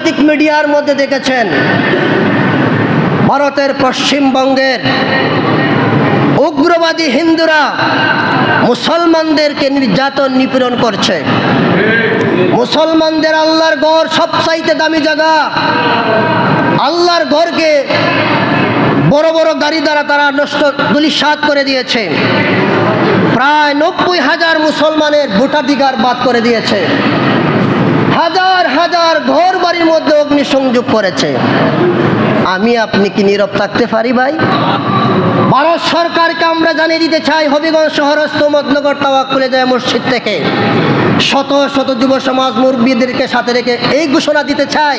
আন্তর্জাতিক মিডিয়ার মধ্যে দেখেছেন ভারতের পশ্চিমবঙ্গের উগ্রবাদী হিন্দুরা মুসলমানদেরকে নির্যাতন নিপীড়ন করছে। মুসলমানদের আল্লাহর ঘর সবচাইতে দামি জায়গা। আল্লাহর ঘরকে বড় বড় গাড়ি দ্বারা তারা নষ্ট ধূলিসাৎ করে দিয়েছে। প্রায় 90,000 মুসলমানের ভোটাধিকার বাদ করে দিয়েছে। হাজার হাজার ঘর বাড়ির মধ্যে অগ্নিসংযোগ করেছে। আমি আপনি কি নীরব থাকতে পারি ভাই? ভারত সরকারকে আমরা জানিয়ে দিতে চাই, হবিগঞ্জ শহরস্থ মদনগর তাওয়াক্কুলে যায় মসজিদ থেকে শত শত যুব সমাজ মুরব্বীদেরকে সাথে রেখে এই ঘোষণা দিতে চাই,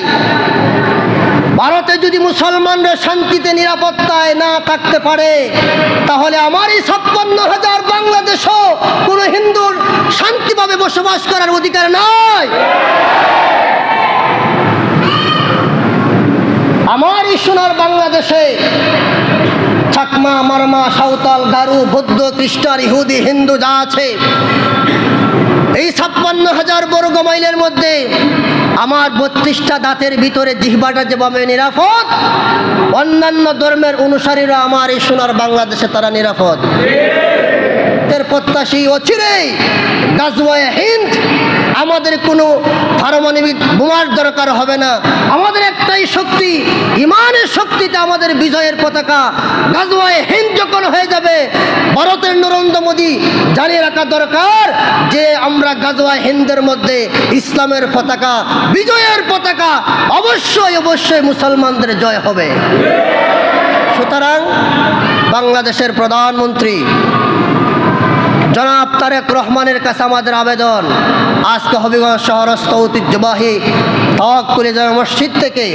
ভারতে যদি মুসলমানরা শান্তিতে নিরাপত্তায় না থাকতে পারে, তাহলে আমার এই 56,000 বাংলাদেশও কোনো হিন্দুর শান্তিভাবে বসবাস করার অধিকার নাই। আমার এই সোনার বাংলাদেশে চাকমা, মারমা, সাঁওতাল, গারু, বৌদ্ধ, খ্রিস্টান, ইহুদি, হিন্দু যা আছে, এই 56,000 বর্গ মাইলের মধ্যে আমার 32টা দাঁতের ভিতরে জিহ্বাটা যেভাবে নিরাপদ, অন্যান্য ধর্মের অনুসারীরা আমার এই সোনার বাংলাদেশে তারা নিরাপদ। এর প্রত্যাশী অচিরেই গাজওয়ায়ে হিন্দ, আমাদের কোনো পারমাণবিক বোমার দরকার হবে না। আমাদের একটাই শক্তি, ইমানের শক্তিতে আমাদের বিজয়ের পতাকা। গাজওয়ায়ে হিন্দ যখন হয়ে যাবে, ভারতের নরেন্দ্র মোদী জানিয়ে রাখা দরকার যে আমরা গাজওয়ায়ে হিন্দের মধ্যে ইসলামের পতাকা, বিজয়ের পতাকা, অবশ্যই অবশ্যই মুসলমানদের জয় হবে। সুতরাং বাংলাদেশের প্রধানমন্ত্রী জনাব তারেক রহমানের কাছে আমাদের আবেদন, আজকে হবিগঞ্জ শহরস্থ ঐতিহ্যবাহী তাওয়াক্কুলে যায় মসজিদ থেকে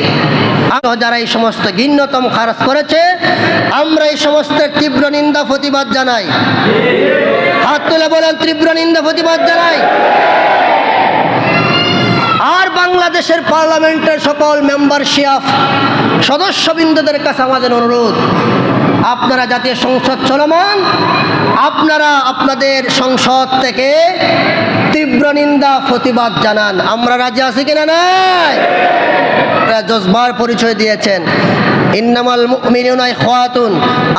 যারা এই সমস্ত ঘৃণ্যতম খারাজ করেছে, আমরা এই সমস্তের তীব্র নিন্দা প্রতিবাদ জানাই। হাত তুলে বলেন, তীব্র নিন্দা প্রতিবাদ জানাই। আর বাংলাদেশের পার্লামেন্টের সকল মেম্বারশিপ সদস্যবৃন্দদের কাছে আমাদের অনুরোধ, আপনারা জাতীয় সংসদ চলমান, আপনারা আপনাদের সংসদ থেকে তীব্র নিন্দা প্রতিবাদ জানান। আমরা রাজি আছি কিনা নাই? জজবার পরিচয় দিয়েছেন, ইন্নামাল মুমিনুনা ইখওয়াতুন,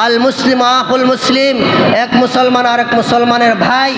আল মুসলিম আখুল মুসলিম, এক মুসলমান আর এক মুসলমানের ভাই।